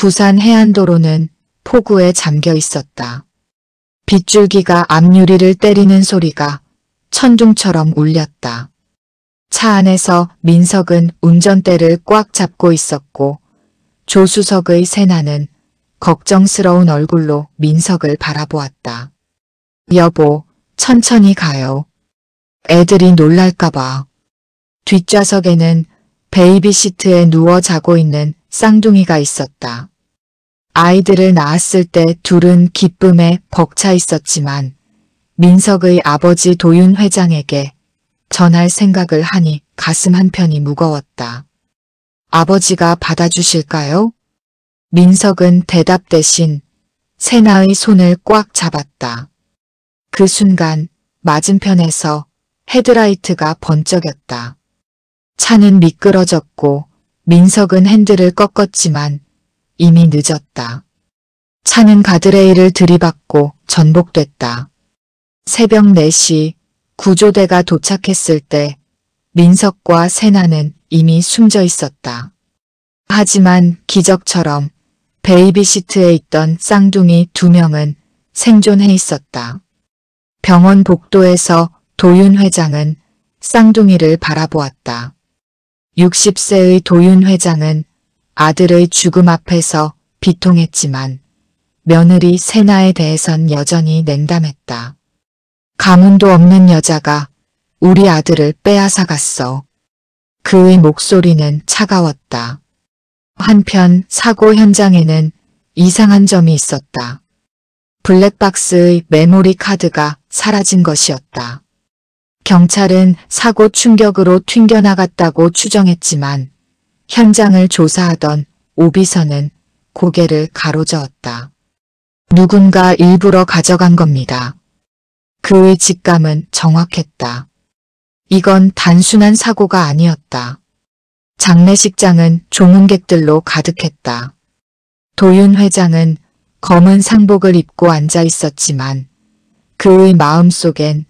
부산 해안도로는 폭우에 잠겨 있었다. 빗줄기가 앞유리를 때리는 소리가 천둥처럼 울렸다. 차 안에서 민석은 운전대를 꽉 잡고 있었고 조수석의 세나는 걱정스러운 얼굴로 민석을 바라보았다. 여보, 천천히 가요. 애들이 놀랄까봐. 뒷좌석에는 베이비시트에 누워 자고 있는 쌍둥이가 있었다. 아이들을 낳았을 때 둘은 기쁨에 벅차 있었지만 민석의 아버지 도윤 회장에게 전할 생각을 하니 가슴 한편이 무거웠다. 아버지가 받아주실까요? 민석은 대답 대신 세나의 손을 꽉 잡았다. 그 순간 맞은편에서 헤드라이트가 번쩍였다. 차는 미끄러졌고 민석은 핸들을 꺾었지만 이미 늦었다. 차는 가드레일을 들이받고 전복됐다. 새벽 4시 구조대가 도착했을 때 민석과 세나는 이미 숨져 있었다. 하지만 기적처럼 베이비시트에 있던 쌍둥이 2명은 생존해 있었다. 병원 복도에서 도윤 회장은 쌍둥이를 바라보았다. 60세의 도윤 회장은 아들의 죽음 앞에서 비통했지만 며느리 세나에 대해선 여전히 냉담했다. 가문도 없는 여자가 우리 아들을 빼앗아 갔어. 그의 목소리는 차가웠다. 한편 사고 현장에는 이상한 점이 있었다. 블랙박스의 메모리 카드가 사라진 것이었다. 경찰은 사고 충격으로 튕겨나갔다고 추정했지만 현장을 조사하던 오비서는 고개를 가로저었다. 누군가 일부러 가져간 겁니다. 그의 직감은 정확했다. 이건 단순한 사고가 아니었다. 장례식장은 조문객들로 가득했다. 도윤 회장은 검은 상복을 입고 앉아 있었지만 그의 마음속엔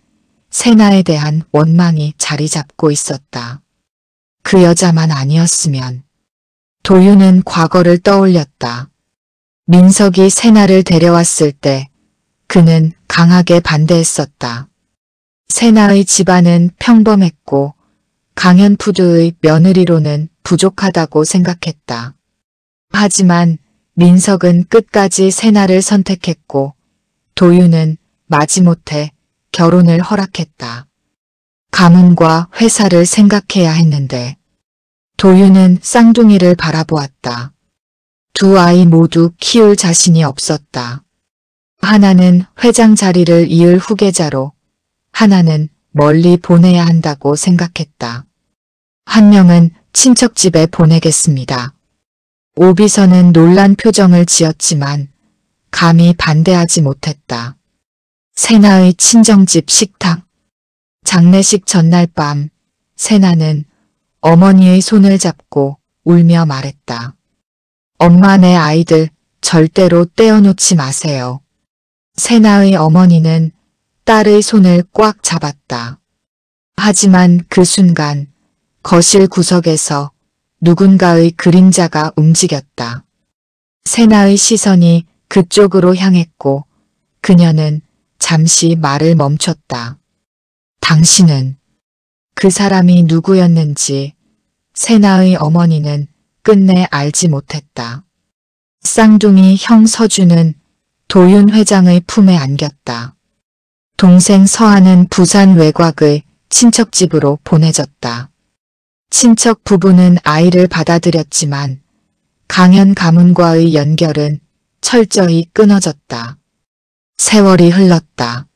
세나에 대한 원망이 자리 잡고 있었다. 그 여자만 아니었으면. 도윤은 과거를 떠올렸다. 민석이 세나를 데려왔을 때 그는 강하게 반대했었다. 세나의 집안은 평범했고 강현푸드의 며느리로는 부족하다고 생각했다. 하지만 민석은 끝까지 세나를 선택했고 도윤은 마지못해 결혼을 허락했다. 가문과 회사를 생각해야 했는데 도윤은 쌍둥이를 바라보았다. 두 아이 모두 키울 자신이 없었다. 하나는 회장 자리를 이을 후계자로 하나는 멀리 보내야 한다고 생각했다. 한 명은 친척집에 보내겠습니다. 오비서는 놀란 표정을 지었지만 감히 반대하지 못했다. 세나의 친정집 식탁. 장례식 전날 밤 세나는 어머니의 손을 잡고 울며 말했다. 엄마, 내 아이들 절대로 떼어놓지 마세요. 세나의 어머니는 딸의 손을 꽉 잡았다. 하지만 그 순간 거실 구석에서 누군가의 그림자가 움직였다. 세나의 시선이 그쪽으로 향했고 그녀는 잠시 말을 멈췄다. 당신은? 그 사람이 누구였는지 세나의 어머니는 끝내 알지 못했다. 쌍둥이 형 서준은 도윤 회장의 품에 안겼다. 동생 서한은 부산 외곽의 친척집으로 보내졌다. 친척 부부는 아이를 받아들였지만 강현 가문과의 연결은 철저히 끊어졌다. 세월이 흘렀다.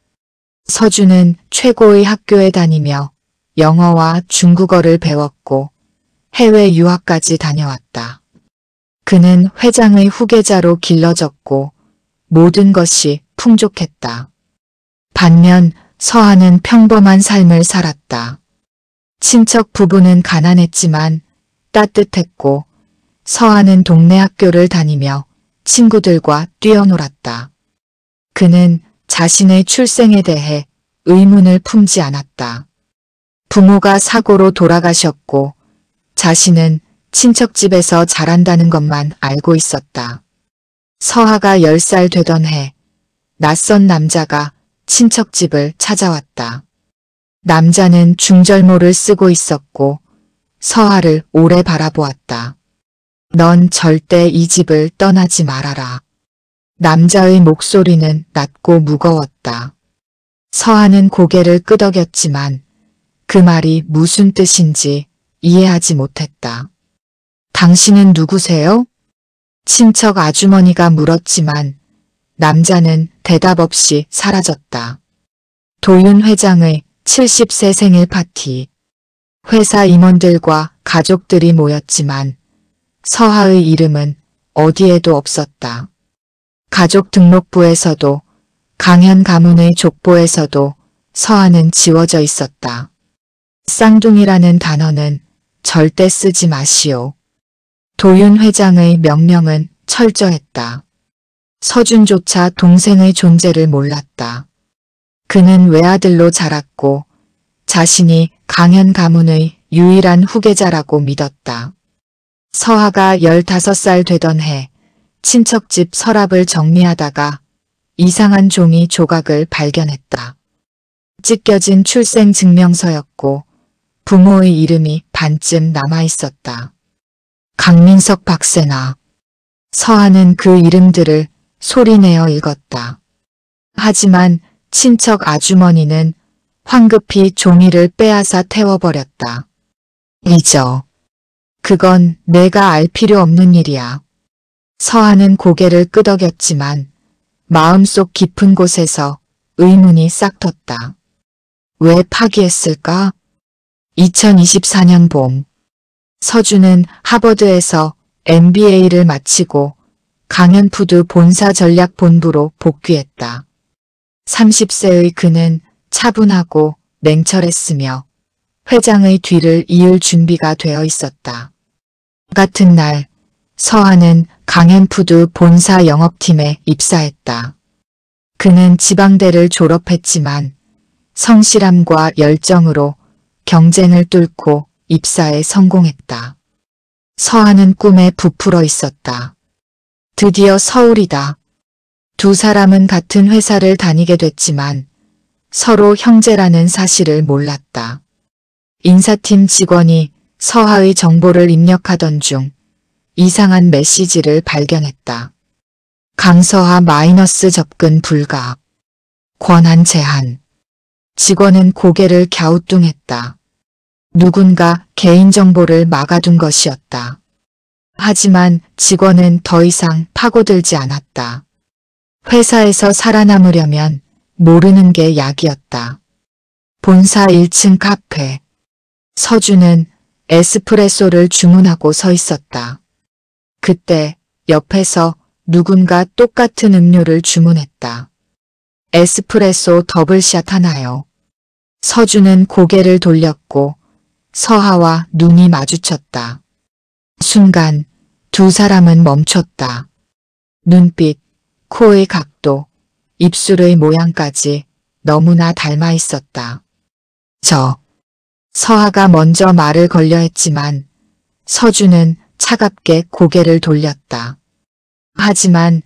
서준은 최고의 학교에 다니며 영어와 중국어를 배웠고 해외 유학까지 다녀왔다. 그는 회장의 후계자로 길러졌고 모든 것이 풍족했다. 반면 서한은 평범한 삶을 살았다. 친척 부부는 가난했지만 따뜻했고 서한은 동네 학교를 다니며 친구들과 뛰어놀았다. 그는 자신의 출생에 대해 의문을 품지 않았다. 부모가 사고로 돌아가셨고 자신은 친척집에서 자란다는 것만 알고 있었다. 서하가 10살 되던 해 낯선 남자가 친척집을 찾아왔다. 남자는 중절모를 쓰고 있었고 서하를 오래 바라보았다. 넌 절대 이 집을 떠나지 말아라. 남자의 목소리는 낮고 무거웠다. 서하는 고개를 끄덕였지만 그 말이 무슨 뜻인지 이해하지 못했다. 당신은 누구세요? 친척 아주머니가 물었지만 남자는 대답 없이 사라졌다. 도윤 회장의 70세 생일 파티. 회사 임원들과 가족들이 모였지만 서하의 이름은 어디에도 없었다. 가족 등록부에서도 강현 가문의 족보에서도 서하는 지워져 있었다. 쌍둥이라는 단어는 절대 쓰지 마시오. 도윤 회장의 명령은 철저했다. 서준조차 동생의 존재를 몰랐다. 그는 외아들로 자랐고 자신이 강현 가문의 유일한 후계자라고 믿었다. 서하가 15살 되던 해 친척집 서랍을 정리하다가 이상한 종이 조각을 발견했다. 찢겨진 출생증명서였고 부모의 이름이 반쯤 남아있었다. 강민석, 박세나. 서하는 그 이름들을 소리내어 읽었다. 하지만 친척 아주머니는 황급히 종이를 빼앗아 태워버렸다. 잊어. 그건 내가 알 필요 없는 일이야. 서하는 고개를 끄덕였지만 마음속 깊은 곳에서 의문이 싹 텄다. 왜 파기했을까? 2024년 봄. 서준은 하버드에서 MBA를 마치고 강현푸드 본사 전략본부로 복귀했다. 30세의 그는 차분하고 냉철했으며 회장의 뒤를 이을 준비가 되어 있었다. 같은 날 서하는 강현푸드 본사 영업팀에 입사했다. 그는 지방대를 졸업했지만 성실함과 열정으로 경쟁을 뚫고 입사에 성공했다. 서하는 꿈에 부풀어 있었다. 드디어 서울이다. 두 사람은 같은 회사를 다니게 됐지만 서로 형제라는 사실을 몰랐다. 인사팀 직원이 서하의 정보를 입력하던 중 이상한 메시지를 발견했다. 강서하 마이너스 접근 불가. 권한 제한. 직원은 고개를 갸우뚱했다. 누군가 개인정보를 막아둔 것이었다. 하지만 직원은 더 이상 파고들지 않았다. 회사에서 살아남으려면 모르는 게 약이었다. 본사 1층 카페. 서준은 에스프레소를 주문하고 서 있었다. 그때 옆에서 누군가 똑같은 음료를 주문했다. 에스프레소 더블샷 하나요. 서준은 고개를 돌렸고 서하와 눈이 마주쳤다. 순간 두 사람은 멈췄다. 눈빛, 코의 각도, 입술의 모양까지 너무나 닮아 있었다. 서하가 먼저 말을 걸려 했지만 서준은 차갑게 고개를 돌렸다. 하지만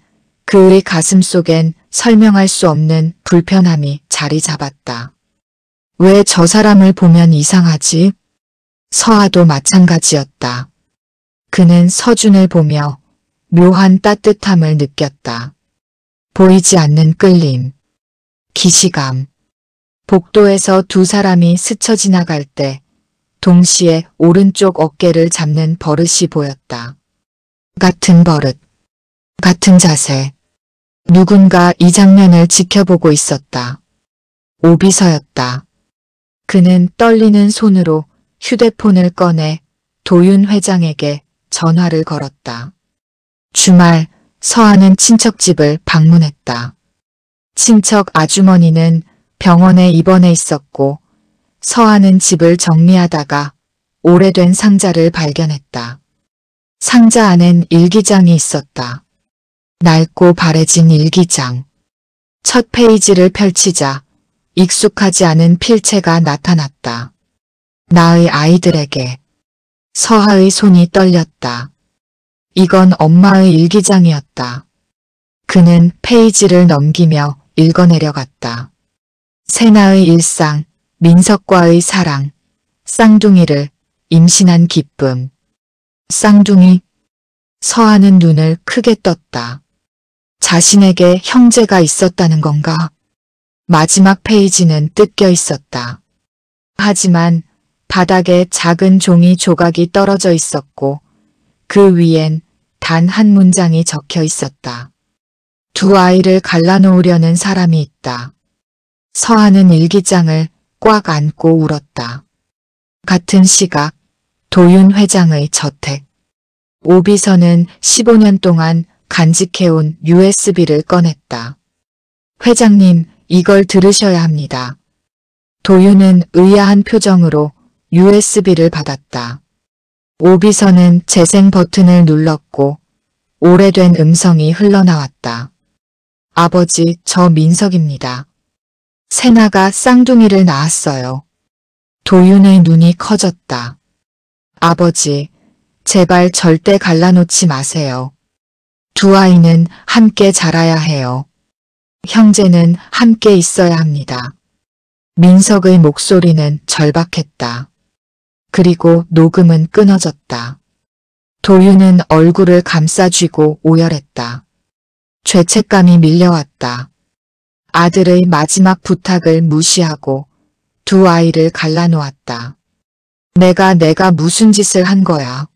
그의 가슴 속엔 설명할 수 없는 불편함이 자리 잡았다. 왜 저 사람을 보면 이상하지? 서하도 마찬가지였다. 그는 서준을 보며 묘한 따뜻함을 느꼈다. 보이지 않는 끌림, 기시감. 복도에서 두 사람이 스쳐 지나갈 때 동시에 오른쪽 어깨를 잡는 버릇이 보였다. 같은 버릇, 같은 자세. 누군가 이 장면을 지켜보고 있었다. 오비서였다. 그는 떨리는 손으로 휴대폰을 꺼내 도윤 회장에게 전화를 걸었다. 주말 서하는 친척집을 방문했다. 친척 아주머니는 병원에 입원해 있었고 서하는 집을 정리하다가 오래된 상자를 발견했다. 상자 안엔 일기장이 있었다. 낡고 바래진 일기장. 첫 페이지를 펼치자 익숙하지 않은 필체가 나타났다. 나의 아이들에게. 서하의 손이 떨렸다. 이건 엄마의 일기장이었다. 그는 페이지를 넘기며 읽어내려갔다. 세나의 일상, 민석과의 사랑, 쌍둥이를 임신한 기쁨. 쌍둥이. 서하는 눈을 크게 떴다. 자신에게 형제가 있었다는 건가? 마지막 페이지는 뜯겨 있었다. 하지만 바닥에 작은 종이 조각이 떨어져 있었고 그 위엔 단 한 문장이 적혀 있었다. 두 아이를 갈라놓으려는 사람이 있다. 서하는 일기장을 꽉 안고 울었다. 같은 시각 도윤 회장의 저택. 오비서는 15년 동안 간직해온 USB를 꺼냈다. 회장님, 이걸 들으셔야 합니다. 도윤은 의아한 표정으로 USB를 받았다. 오비서는 재생 버튼을 눌렀고 오래된 음성이 흘러나왔다. 아버지, 저 민석입니다. 세나가 쌍둥이를 낳았어요. 도윤의 눈이 커졌다. 아버지, 제발 절대 갈라놓지 마세요. 두 아이는 함께 자라야 해요. 형제는 함께 있어야 합니다. 민석의 목소리는 절박했다. 그리고 녹음은 끊어졌다. 도윤은 얼굴을 감싸쥐고 오열했다. 죄책감이 밀려왔다. 아들의 마지막 부탁을 무시하고 두 아이를 갈라놓았다. 내가 무슨 짓을 한 거야.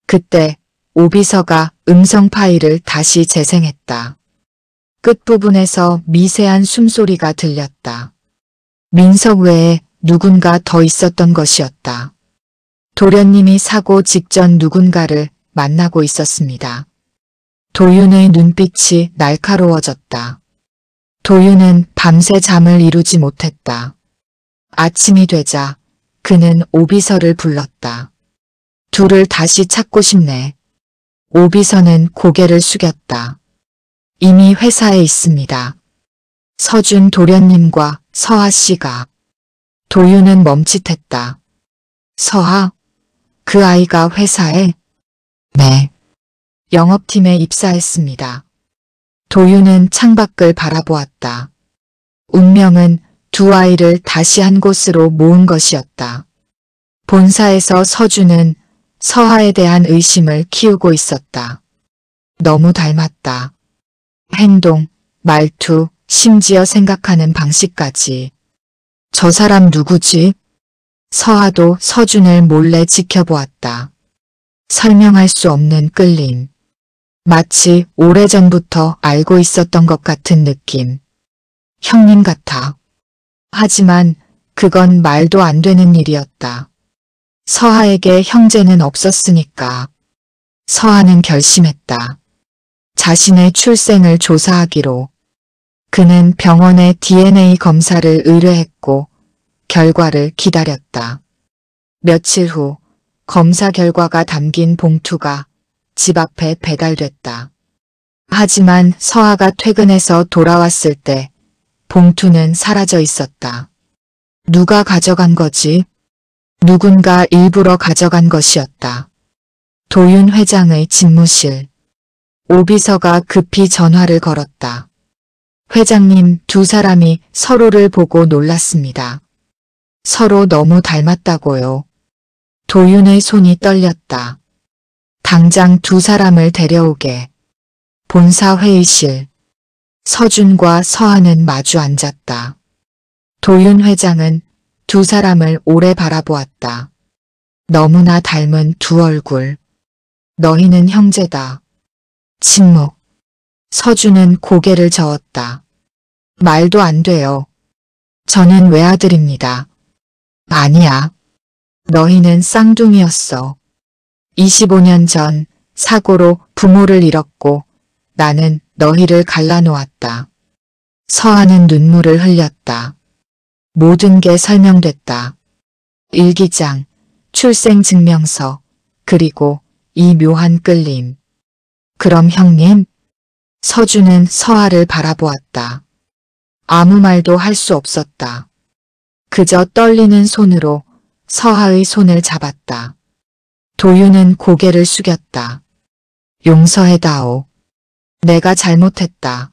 그때 오비서가 음성 파일을 다시 재생했다. 끝부분에서 미세한 숨소리가 들렸다. 민석 외에 누군가 더 있었던 것이었다. 도련님이 사고 직전 누군가를 만나고 있었습니다. 도윤의 눈빛이 날카로워졌다. 도윤은 밤새 잠을 이루지 못했다. 아침이 되자 그는 오비서를 불렀다. 둘을 다시 찾고 싶네. 오비서는 고개를 숙였다. 이미 회사에 있습니다. 서준 도련님과 서하 씨가. 도윤은 멈칫했다. 서하? 그 아이가 회사에? 네. 영업팀에 입사했습니다. 도윤은 창밖을 바라보았다. 운명은 두 아이를 다시 한 곳으로 모은 것이었다. 본사에서 서준은 서하에 대한 의심을 키우고 있었다. 너무 닮았다. 행동, 말투, 심지어 생각하는 방식까지. 저 사람 누구지? 서하도 서준을 몰래 지켜보았다. 설명할 수 없는 끌림. 마치 오래전부터 알고 있었던 것 같은 느낌. 형님 같아. 하지만 그건 말도 안 되는 일이었다. 서하에게 형제는 없었으니까. 서하는 결심했다. 자신의 출생을 조사하기로. 그는 병원에 DNA 검사를 의뢰했고 결과를 기다렸다. 며칠 후 검사 결과가 담긴 봉투가 집 앞에 배달됐다. 하지만 서하가 퇴근해서 돌아왔을 때 봉투는 사라져 있었다. 누가 가져간 거지? 누군가 일부러 가져간 것이었다. 도윤 회장의 집무실. 오비서가 급히 전화를 걸었다. 회장님, 두 사람이 서로를 보고 놀랐습니다. 서로 너무 닮았다고요. 도윤의 손이 떨렸다. 당장 두 사람을 데려오게. 본사 회의실. 서준과 서하는 마주 앉았다. 도윤 회장은 두 사람을 오래 바라보았다. 너무나 닮은 두 얼굴. 너희는 형제다. 침묵. 서준은 고개를 저었다. 말도 안 돼요. 저는 외아들입니다. 아니야. 너희는 쌍둥이였어. 25년 전 사고로 부모를 잃었고 나는 너희를 갈라놓았다. 서하는 눈물을 흘렸다. 모든 게 설명됐다. 일기장, 출생증명서, 그리고 이 묘한 끌림. 그럼 형님? 서준은 서하를 바라보았다. 아무 말도 할 수 없었다. 그저 떨리는 손으로 서하의 손을 잡았다. 도윤은 고개를 숙였다. 용서해다오. 내가 잘못했다.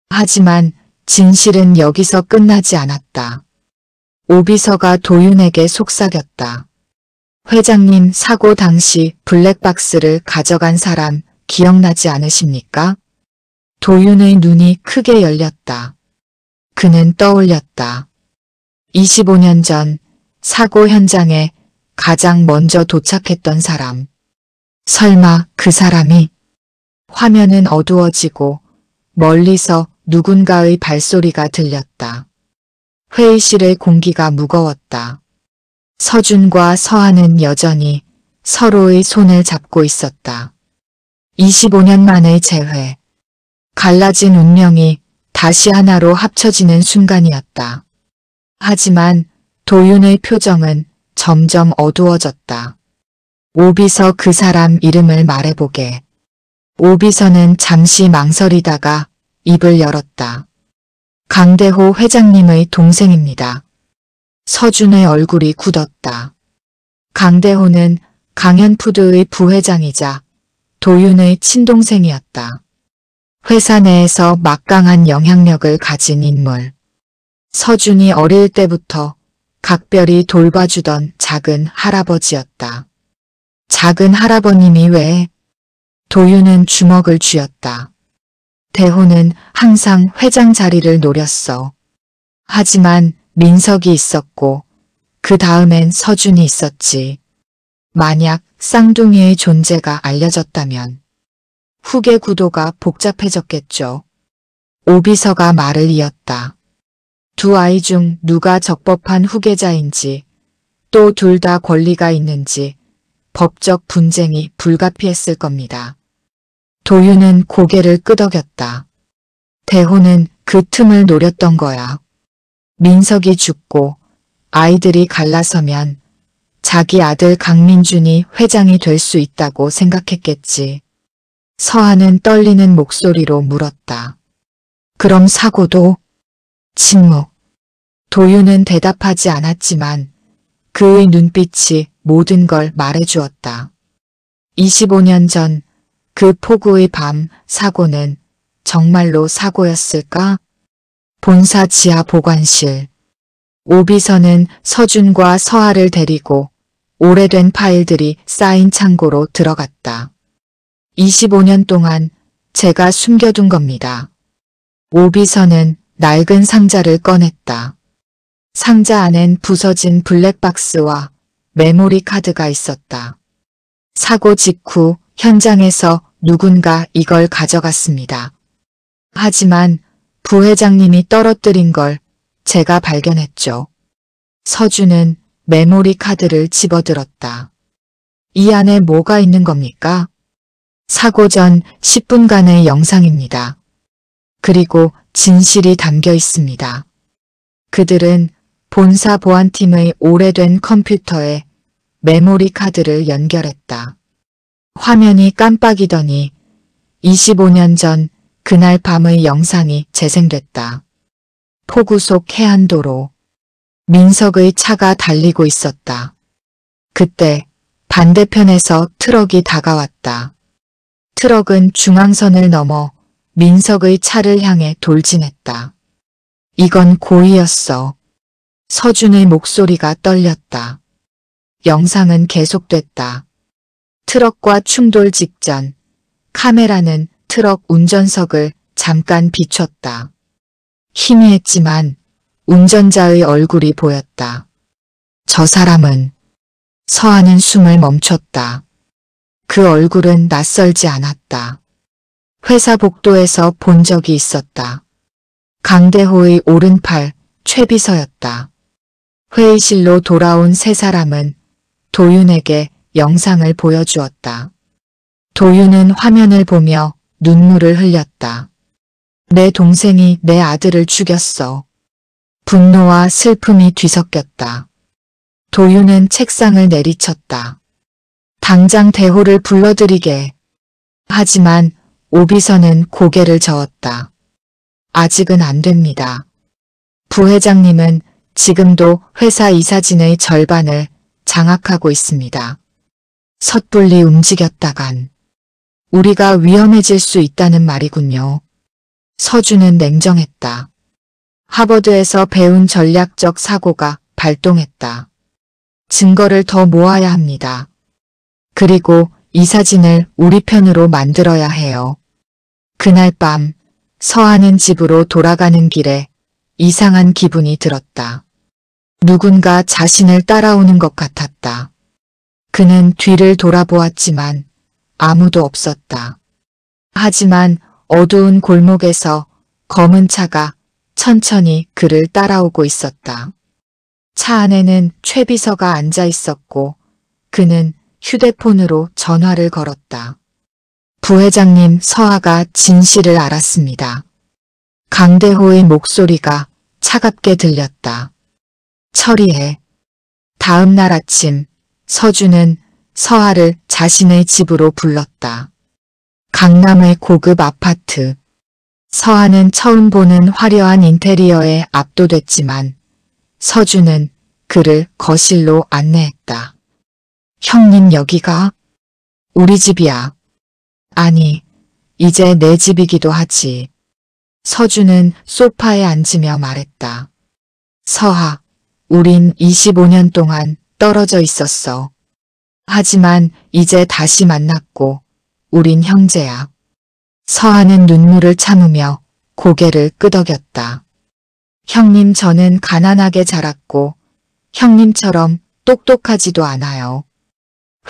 하지만 진실은 여기서 끝나지 않았다. 오비서가 도윤에게 속삭였다. 회장님, 사고 당시 블랙박스를 가져간 사람 기억나지 않으십니까? 도윤의 눈이 크게 열렸다. 그는 떠올렸다. 25년 전 사고 현장에 가장 먼저 도착했던 사람. 설마 그 사람이? 화면은 어두워지고 멀리서 누군가의 발소리가 들렸다. 회의실의 공기가 무거웠다. 서준과 서한은 여전히 서로의 손을 잡고 있었다. 25년 만의 재회. 갈라진 운명이 다시 하나로 합쳐지는 순간이었다. 하지만 도윤의 표정은 점점 어두워졌다. 오비서, 그 사람 이름을 말해보게. 오비서는 잠시 망설이다가 입을 열었다. 강대호 회장님의 동생입니다. 서준의 얼굴이 굳었다. 강대호는 강현푸드의 부회장이자 도윤의 친동생이었다. 회사 내에서 막강한 영향력을 가진 인물. 서준이 어릴 때부터 각별히 돌봐주던 작은 할아버지였다. 작은 할아버님이 왜? 도윤은 주먹을 쥐었다. 대호는 항상 회장 자리를 노렸어. 하지만 민석이 있었고 그 다음엔 서준이 있었지. 만약 쌍둥이의 존재가 알려졌다면 후계 구도가 복잡해졌겠죠. 오비서가 말을 이었다. 두 아이 중 누가 적법한 후계자인지, 또 둘 다 권리가 있는지 법적 분쟁이 불가피했을 겁니다. 도윤은 고개를 끄덕였다. 대호는 그 틈을 노렸던 거야. 민석이 죽고 아이들이 갈라서면 자기 아들 강민준이 회장이 될 수 있다고 생각했겠지. 서한은 떨리는 목소리로 물었다. 그럼 사고도? 침묵. 도윤은 대답하지 않았지만 그의 눈빛이 모든 걸 말해주었다. 25년 전 그 폭우의 밤, 사고는 정말로 사고였을까? 본사 지하 보관실. 오비서는 서준과 서하를 데리고 오래된 파일들이 쌓인 창고로 들어갔다. 25년 동안 제가 숨겨둔 겁니다. 오비서는 낡은 상자를 꺼냈다. 상자 안엔 부서진 블랙박스와 메모리 카드가 있었다. 사고 직후 현장에서 누군가 이걸 가져갔습니다. 하지만 부회장님이 떨어뜨린 걸 제가 발견했죠. 서준은 메모리 카드를 집어들었다. 이 안에 뭐가 있는 겁니까? 사고 전 10분간의 영상입니다. 그리고 진실이 담겨 있습니다. 그들은 본사 보안팀의 오래된 컴퓨터에 메모리 카드를 연결했다. 화면이 깜빡이더니 25년 전 그날 밤의 영상이 재생됐다. 폭우 속 해안도로. 민석의 차가 달리고 있었다. 그때 반대편에서 트럭이 다가왔다. 트럭은 중앙선을 넘어 민석의 차를 향해 돌진했다. 이건 고의였어. 서준의 목소리가 떨렸다. 영상은 계속됐다. 트럭과 충돌 직전 카메라는 트럭 운전석을 잠깐 비췄다. 희미했지만 운전자의 얼굴이 보였다. 저 사람은. 서하는 숨을 멈췄다. 그 얼굴은 낯설지 않았다. 회사 복도에서 본 적이 있었다. 강대호의 오른팔 최비서였다. 회의실로 돌아온 세 사람은 도윤에게 영상을 보여주었다. 도윤은 화면을 보며 눈물을 흘렸다. 내 동생이 내 아들을 죽였어. 분노와 슬픔이 뒤섞였다. 도윤은 책상을 내리쳤다. 당장 대호를 불러들이게. 하지만 오비서는 고개를 저었다. 아직은 안 됩니다. 부회장님은 지금도 회사 이사진의 절반을 장악하고 있습니다. 섣불리 움직였다간 우리가 위험해질 수 있다는 말이군요. 서준은 냉정했다. 하버드에서 배운 전략적 사고가 발동했다. 증거를 더 모아야 합니다. 그리고 이 사진을 우리 편으로 만들어야 해요. 그날 밤 서하는 집으로 돌아가는 길에 이상한 기분이 들었다. 누군가 자신을 따라오는 것 같았다. 그는 뒤를 돌아보았지만 아무도 없었다. 하지만 어두운 골목에서 검은 차가 천천히 그를 따라오고 있었다. 차 안에는 최 비서가 앉아 있었고 그는 휴대폰으로 전화를 걸었다. 부회장님, 서하가 진실을 알았습니다. 강대호의 목소리가 차갑게 들렸다. 처리해. 다음 날 아침 서준은 서하를 자신의 집으로 불렀다. 강남의 고급 아파트. 서하는 처음 보는 화려한 인테리어에 압도됐지만 서준은 그를 거실로 안내했다. 형님, 여기가 우리 집이야. 아니, 이제 내 집이기도 하지. 서준은 소파에 앉으며 말했다. 서하, 우린 25년 동안 떨어져 있었어. 하지만 이제 다시 만났고 우린 형제야. 서하는 눈물을 참으며 고개를 끄덕였다. 형님, 저는 가난하게 자랐고 형님처럼 똑똑하지도 않아요.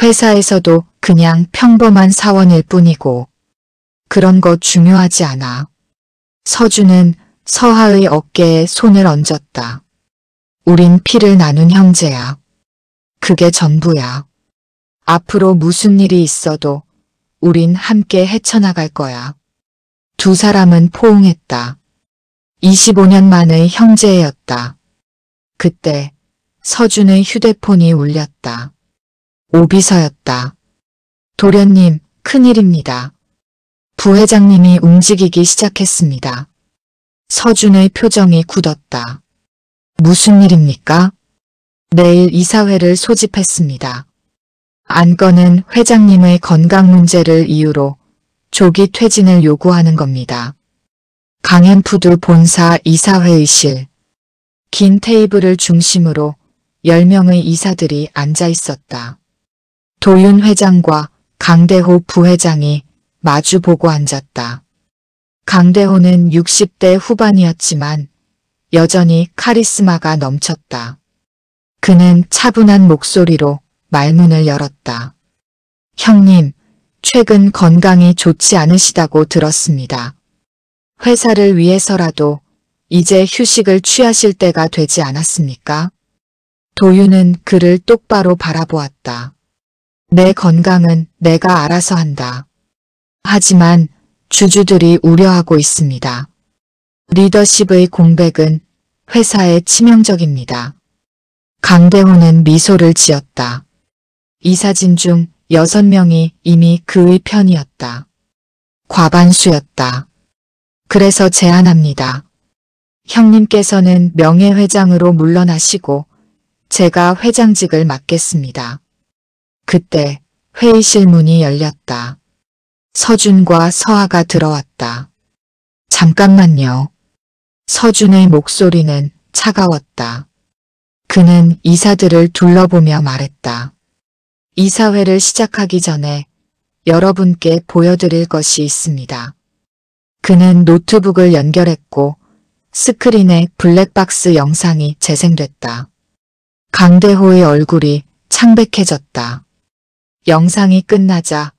회사에서도 그냥 평범한 사원일 뿐이고 그런 거 중요하지 않아. 서준은 서하의 어깨에 손을 얹었다. 우린 피를 나눈 형제야. 그게 전부야. 앞으로 무슨 일이 있어도 우린 함께 헤쳐나갈 거야. 두 사람은 포옹했다. 25년 만의 형제였다. 그때 서준의 휴대폰이 울렸다. 오비서였다. 도련님, 큰일입니다. 부회장님이 움직이기 시작했습니다. 서준의 표정이 굳었다. 무슨 일입니까? 내일 이사회를 소집했습니다. 안건은 회장님의 건강 문제를 이유로 조기 퇴진을 요구하는 겁니다. 강현푸드 본사 이사회의실. 긴 테이블을 중심으로 10명의 이사들이 앉아 있었다. 도윤 회장과 강대호 부회장이 마주보고 앉았다. 강대호는 60대 후반이었지만 여전히 카리스마가 넘쳤다. 그는 차분한 목소리로 말문을 열었다. 형님, 최근 건강이 좋지 않으시다고 들었습니다. 회사를 위해서라도 이제 휴식을 취하실 때가 되지 않았습니까? 도윤은 그를 똑바로 바라보았다. 내 건강은 내가 알아서 한다. 하지만 주주들이 우려하고 있습니다. 리더십의 공백은 회사에 치명적입니다. 강대호는 미소를 지었다. 이 사진 중 6명이 이미 그의 편이었다. 과반수였다. 그래서 제안합니다. 형님께서는 명예회장으로 물러나시고 제가 회장직을 맡겠습니다. 그때 회의실 문이 열렸다. 서준과 서하가 들어왔다. 잠깐만요. 서준의 목소리는 차가웠다. 그는 이사들을 둘러보며 말했다. 이사회를 시작하기 전에 여러분께 보여드릴 것이 있습니다. 그는 노트북을 연결했고 스크린에 블랙박스 영상이 재생됐다. 강대호의 얼굴이 창백해졌다. 영상이 끝나자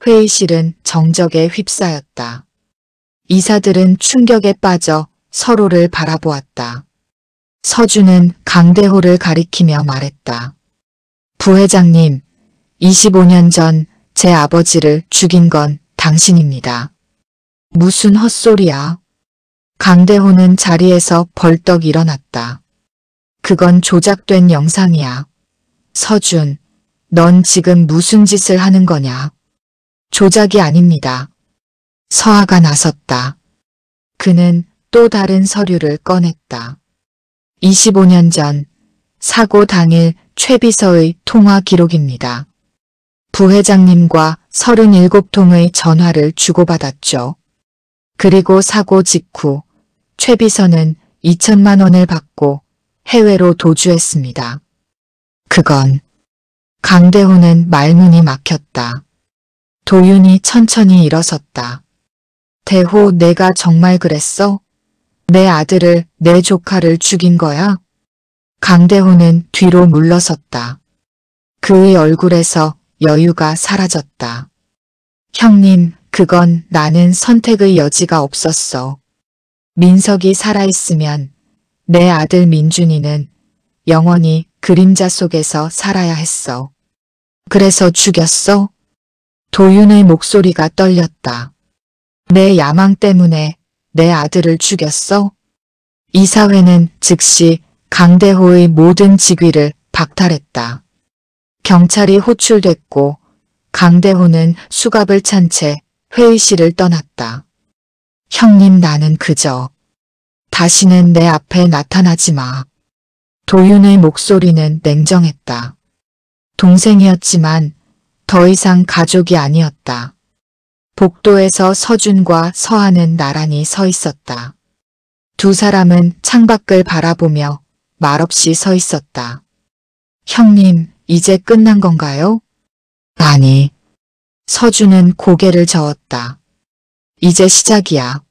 회의실은 정적에 휩싸였다. 이사들은 충격에 빠져 서로를 바라보았다. 서준은 강대호를 가리키며 말했다. 부회장님, 25년 전 제 아버지를 죽인 건 당신입니다. 무슨 헛소리야? 강대호는 자리에서 벌떡 일어났다. 그건 조작된 영상이야. 서준, 넌 지금 무슨 짓을 하는 거냐? 조작이 아닙니다. 서하가 나섰다. 그는 또 다른 서류를 꺼냈다. 25년 전 사고 당일 최 비서의 통화 기록입니다. 부회장님과 37통의 전화를 주고받았죠. 그리고 사고 직후 최 비서는 2천만 원을 받고 해외로 도주했습니다. 그건 강대호는 말문이 막혔다. 도윤이 천천히 일어섰다. 대호, 내가 정말 그랬어? 내 아들을, 내 조카를 죽인 거야? 강대호는 뒤로 물러섰다. 그의 얼굴에서 여유가 사라졌다. 형님, 그건 나는 선택의 여지가 없었어. 민석이 살아있으면 내 아들 민준이는 영원히 그림자 속에서 살아야 했어. 그래서 죽였어? 도윤의 목소리가 떨렸다. 내 야망 때문에 내 아들을 죽였어? 이사회는 즉시 강대호의 모든 직위를 박탈했다. 경찰이 호출됐고 강대호는 수갑을 찬 채 회의실을 떠났다. 형님, 나는 그저 다시는 내 앞에 나타나지 마. 도윤의 목소리는 냉정했다. 동생이었지만 더 이상 가족이 아니었다. 복도에서 서준과 서한은 나란히 서 있었다. 두 사람은 창밖을 바라보며 말없이 서 있었다. 형님, 이제 끝난 건가요? 아니. 서준은 고개를 저었다. 이제 시작이야.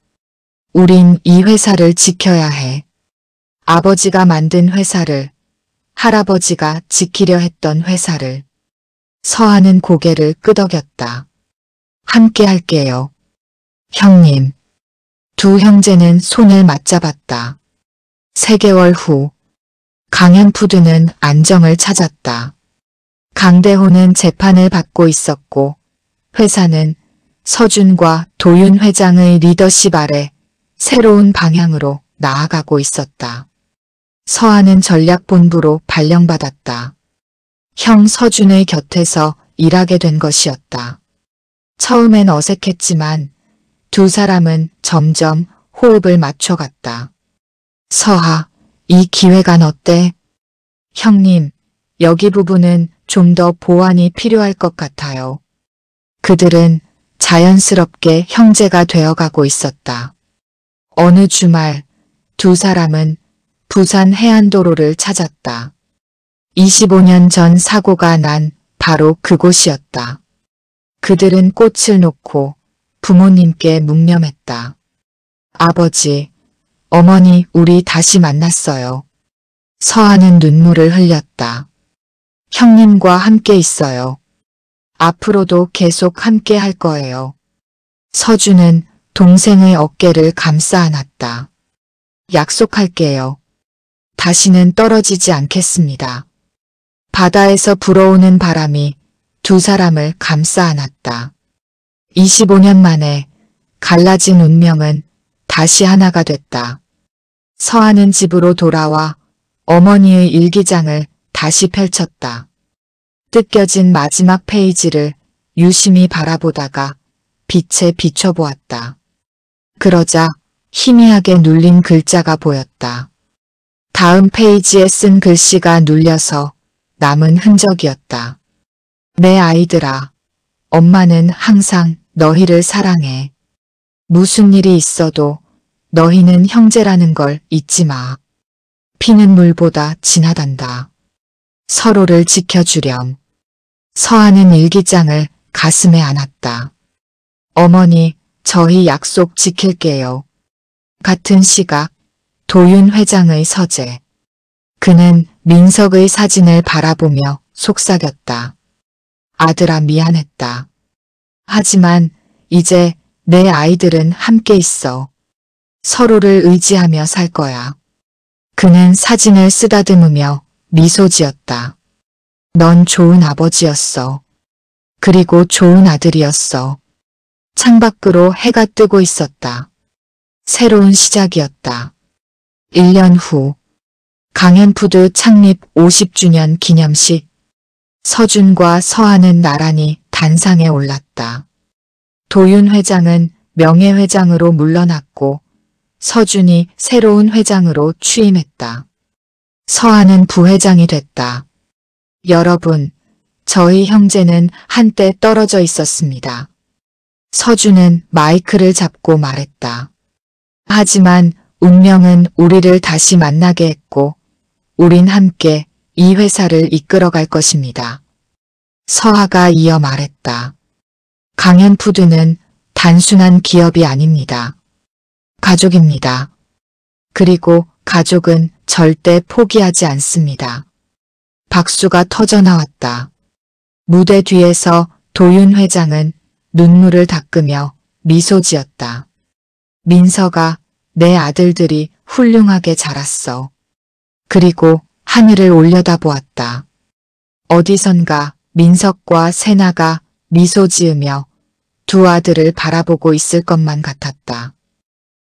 우린 이 회사를 지켜야 해. 아버지가 만든 회사를, 할아버지가 지키려 했던 회사를. 서한은 고개를 끄덕였다. 함께 할게요. 형님. 두 형제는 손을 맞잡았다. 3개월 후 강현푸드는 안정을 찾았다. 강대호는 재판을 받고 있었고 회사는 서준과 도윤 회장의 리더십 아래 새로운 방향으로 나아가고 있었다. 서한은 전략본부로 발령받았다. 형 서준의 곁에서 일하게 된 것이었다. 처음엔 어색했지만 두 사람은 점점 호흡을 맞춰갔다. 서하, 이 기획안 어때? 형님, 여기 부분은 좀 더 보완이 필요할 것 같아요. 그들은 자연스럽게 형제가 되어가고 있었다. 어느 주말 두 사람은 부산 해안도로를 찾았다. 25년 전 사고가 난 바로 그곳이었다. 그들은 꽃을 놓고 부모님께 묵념했다. 아버지, 어머니, 우리 다시 만났어요. 서한은 눈물을 흘렸다. 형님과 함께 있어요. 앞으로도 계속 함께 할 거예요. 서준은 동생의 어깨를 감싸 안았다. 약속할게요. 다시는 떨어지지 않겠습니다. 바다에서 불어오는 바람이 두 사람을 감싸 안았다. 25년 만에 갈라진 운명은 다시 하나가 됐다. 서한은 집으로 돌아와 어머니의 일기장을 다시 펼쳤다. 뜯겨진 마지막 페이지를 유심히 바라보다가 빛에 비춰보았다. 그러자 희미하게 눌린 글자가 보였다. 다음 페이지에 쓴 글씨가 눌려서 남은 흔적이었다. 내 아이들아, 엄마는 항상 너희를 사랑해. 무슨 일이 있어도 너희는 형제라는 걸 잊지 마. 피는 물보다 진하단다. 서로를 지켜주렴. 서한은 일기장을 가슴에 안았다. 어머니, 저희 약속 지킬게요. 같은 시각 도윤 회장의 서재. 그는 민석의 사진을 바라보며 속삭였다. 아들아, 미안했다. 하지만 이제 내 아이들은 함께 있어. 서로를 의지하며 살 거야. 그는 사진을 쓰다듬으며 미소 지었다. 넌 좋은 아버지였어. 그리고 좋은 아들이었어. 창밖으로 해가 뜨고 있었다. 새로운 시작이었다. 1년 후 강현푸드 창립 50주년 기념식. 서준과 서한은 나란히 단상에 올랐다. 도윤 회장은 명예회장으로 물러났고 서준이 새로운 회장으로 취임했다. 서한은 부회장이 됐다. 여러분, 저희 형제는 한때 떨어져 있었습니다. 서준은 마이크를 잡고 말했다. 하지만 운명은 우리를 다시 만나게 했고 우린 함께 이 회사를 이끌어갈 것입니다. 서하가 이어 말했다. 강현푸드는 단순한 기업이 아닙니다. 가족입니다. 그리고 가족은 절대 포기하지 않습니다. 박수가 터져나왔다. 무대 뒤에서 도윤 회장은 눈물을 닦으며 미소 지었다. 민서가 내 아들들이 훌륭하게 자랐어. 그리고 하늘을 올려다보았다. 어디선가 민석과 세나가 미소 지으며 두 아들을 바라보고 있을 것만 같았다.